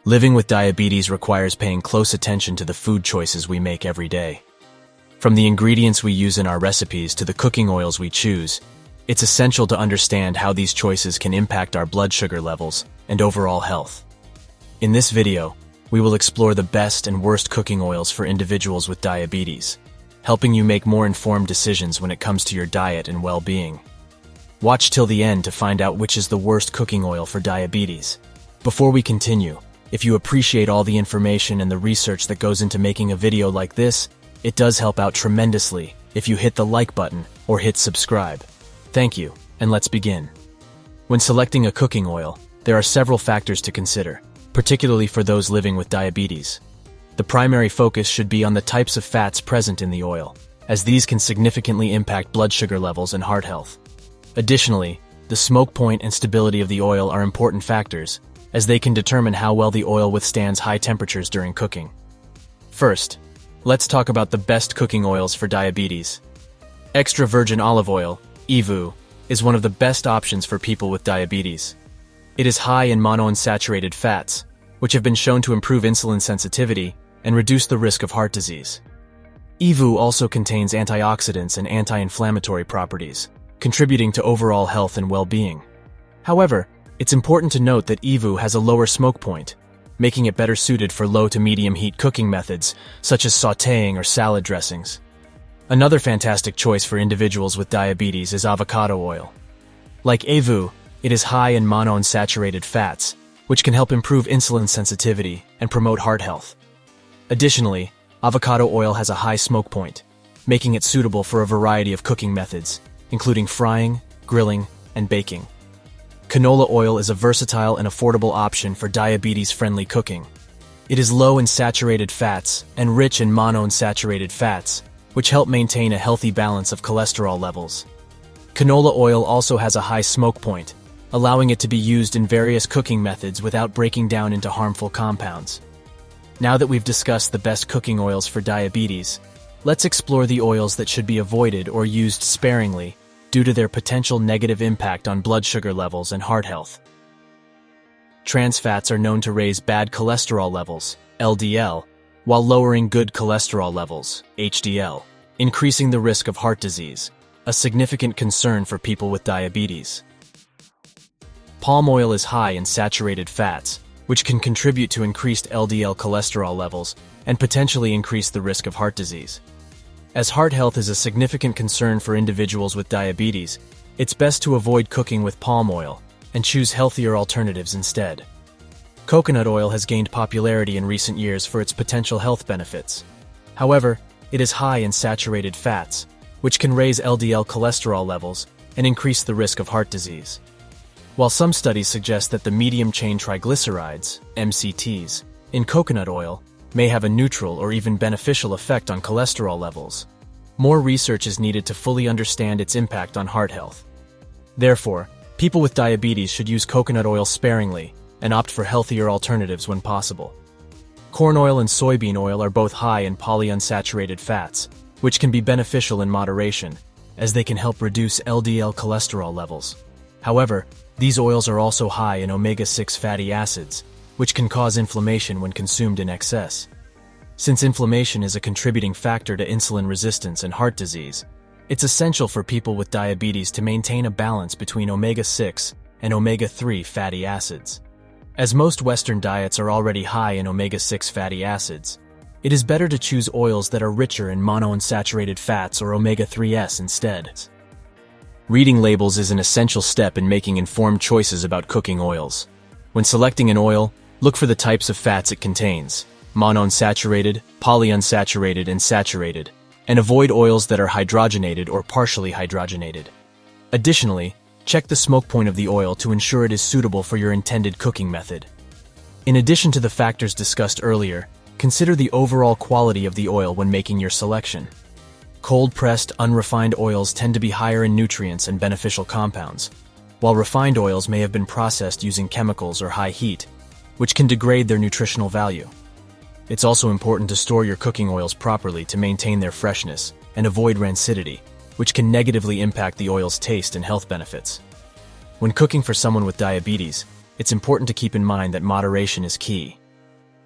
Living with diabetes requires paying close attention to the food choices we make every day. From the ingredients we use in our recipes to the cooking oils we choose, it's essential to understand how these choices can impact our blood sugar levels and overall health. In this video, we will explore the best and worst cooking oils for individuals with diabetes, helping you make more informed decisions when it comes to your diet and well-being. Watch till the end to find out which is the worst cooking oil for diabetes. Before we continue, if you appreciate all the information and the research that goes into making a video like this, it does help out tremendously if you hit the like button or hit subscribe. Thank you, and let's begin. When selecting a cooking oil, there are several factors to consider, particularly for those living with diabetes. The primary focus should be on the types of fats present in the oil, as these can significantly impact blood sugar levels and heart health. Additionally, the smoke point and stability of the oil are important factors, as they can determine how well the oil withstands high temperatures during cooking. First, let's talk about the best cooking oils for diabetes. Extra virgin olive oil, EVU, is one of the best options for people with diabetes. It is high in monounsaturated fats, which have been shown to improve insulin sensitivity and reduce the risk of heart disease. EVU also contains antioxidants and anti-inflammatory properties, contributing to overall health and well-being. However, it's important to note that EVU has a lower smoke point, making it better suited for low to medium heat cooking methods, such as sautéing or salad dressings. Another fantastic choice for individuals with diabetes is avocado oil. Like EVU, it is high in monounsaturated fats, which can help improve insulin sensitivity and promote heart health. Additionally, avocado oil has a high smoke point, making it suitable for a variety of cooking methods, including frying, grilling, and baking. Canola oil is a versatile and affordable option for diabetes-friendly cooking. It is low in saturated fats and rich in monounsaturated fats, which help maintain a healthy balance of cholesterol levels. Canola oil also has a high smoke point, allowing it to be used in various cooking methods without breaking down into harmful compounds. Now that we've discussed the best cooking oils for diabetes, let's explore the oils that should be avoided or used sparingly due to their potential negative impact on blood sugar levels and heart health. Trans fats are known to raise bad cholesterol levels, LDL, while lowering good cholesterol levels, HDL, increasing the risk of heart disease, a significant concern for people with diabetes. Palm oil is high in saturated fats, which can contribute to increased LDL cholesterol levels and potentially increase the risk of heart disease. As heart health is a significant concern for individuals with diabetes, it's best to avoid cooking with palm oil and choose healthier alternatives instead. Coconut oil has gained popularity in recent years for its potential health benefits. However, it is high in saturated fats, which can raise LDL cholesterol levels and increase the risk of heart disease. While some studies suggest that the medium-chain triglycerides, MCTs, in coconut oil may have a neutral or even beneficial effect on cholesterol levels, more research is needed to fully understand its impact on heart health. Therefore, people with diabetes should use coconut oil sparingly and opt for healthier alternatives when possible. Corn oil and soybean oil are both high in polyunsaturated fats, which can be beneficial in moderation, as they can help reduce LDL cholesterol levels. However, these oils are also high in omega-6 fatty acids, which can cause inflammation when consumed in excess. Since inflammation is a contributing factor to insulin resistance and heart disease, it's essential for people with diabetes to maintain a balance between omega-6 and omega-3 fatty acids. As most Western diets are already high in omega-6 fatty acids, it is better to choose oils that are richer in monounsaturated fats or omega-3s instead. Reading labels is an essential step in making informed choices about cooking oils. When selecting an oil, look for the types of fats it contains, monounsaturated, polyunsaturated, and saturated, and avoid oils that are hydrogenated or partially hydrogenated. Additionally, check the smoke point of the oil to ensure it is suitable for your intended cooking method. In addition to the factors discussed earlier, consider the overall quality of the oil when making your selection. Cold-pressed, unrefined oils tend to be higher in nutrients and beneficial compounds, while refined oils may have been processed using chemicals or high heat, which can degrade their nutritional value. It's also important to store your cooking oils properly to maintain their freshness and avoid rancidity, which can negatively impact the oil's taste and health benefits. When cooking for someone with diabetes, it's important to keep in mind that moderation is key.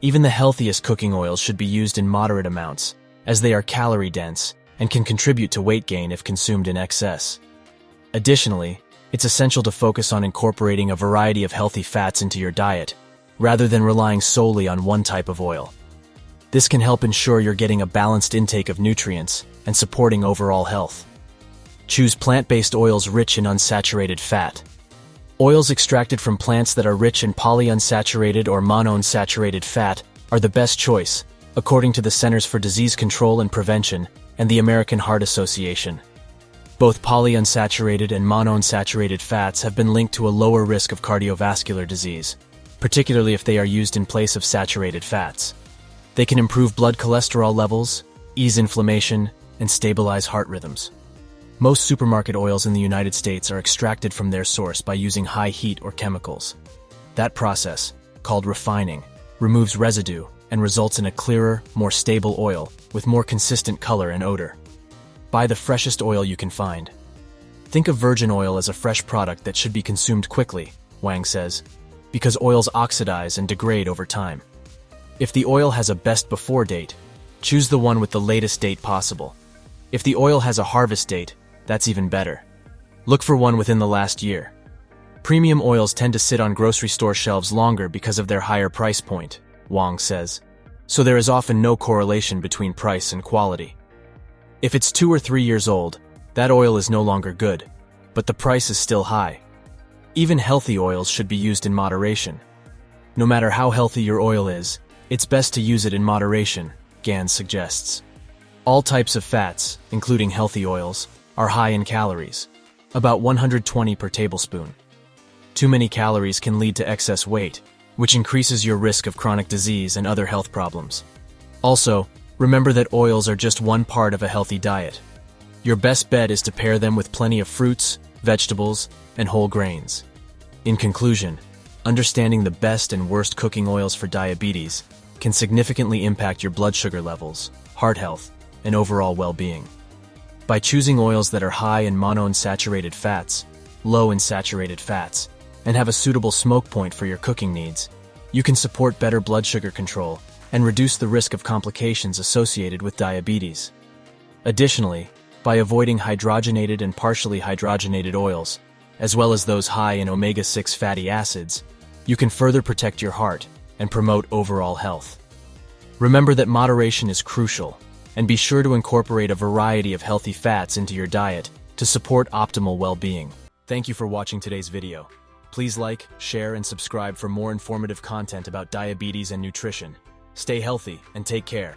Even the healthiest cooking oils should be used in moderate amounts, as they are calorie-dense and can contribute to weight gain if consumed in excess. Additionally, it's essential to focus on incorporating a variety of healthy fats into your diet, rather than relying solely on one type of oil. This can help ensure you're getting a balanced intake of nutrients and supporting overall health. Choose plant-based oils rich in unsaturated fat. Oils extracted from plants that are rich in polyunsaturated or monounsaturated fat are the best choice, according to the Centers for Disease Control and Prevention and the American Heart Association. Both polyunsaturated and monounsaturated fats have been linked to a lower risk of cardiovascular disease, particularly if they are used in place of saturated fats. They can improve blood cholesterol levels, ease inflammation, and stabilize heart rhythms. Most supermarket oils in the United States are extracted from their source by using high heat or chemicals. That process, called refining, removes residue and results in a clearer, more stable oil with more consistent color and odor. Buy the freshest oil you can find. Think of virgin oil as a fresh product that should be consumed quickly, Wang says, because oils oxidize and degrade over time. If the oil has a best before date, choose the one with the latest date possible. If the oil has a harvest date, that's even better. Look for one within the last year. Premium oils tend to sit on grocery store shelves longer because of their higher price point, Wang says, so there is often no correlation between price and quality. If it's 2 or 3 years old, that oil is no longer good, but the price is still high. Even healthy oils should be used in moderation. No matter how healthy your oil is, it's best to use it in moderation, Gans suggests. All types of fats, including healthy oils, are high in calories, about 120 per tablespoon. Too many calories can lead to excess weight, which increases your risk of chronic disease and other health problems. Also, remember that oils are just one part of a healthy diet. Your best bet is to pair them with plenty of fruits, vegetables, and whole grains. In conclusion, understanding the best and worst cooking oils for diabetes can significantly impact your blood sugar levels, heart health, and overall well-being. By choosing oils that are high in monounsaturated fats, low in saturated fats, and have a suitable smoke point for your cooking needs, you can support better blood sugar control and reduce the risk of complications associated with diabetes. Additionally, by avoiding hydrogenated and partially hydrogenated oils, as well as those high in omega-6 fatty acids, you can further protect your heart and promote overall health. Remember that moderation is crucial, and be sure to incorporate a variety of healthy fats into your diet to support optimal well-being. Thank you for watching today's video. Please like, share, and subscribe for more informative content about diabetes and nutrition. Stay healthy and take care.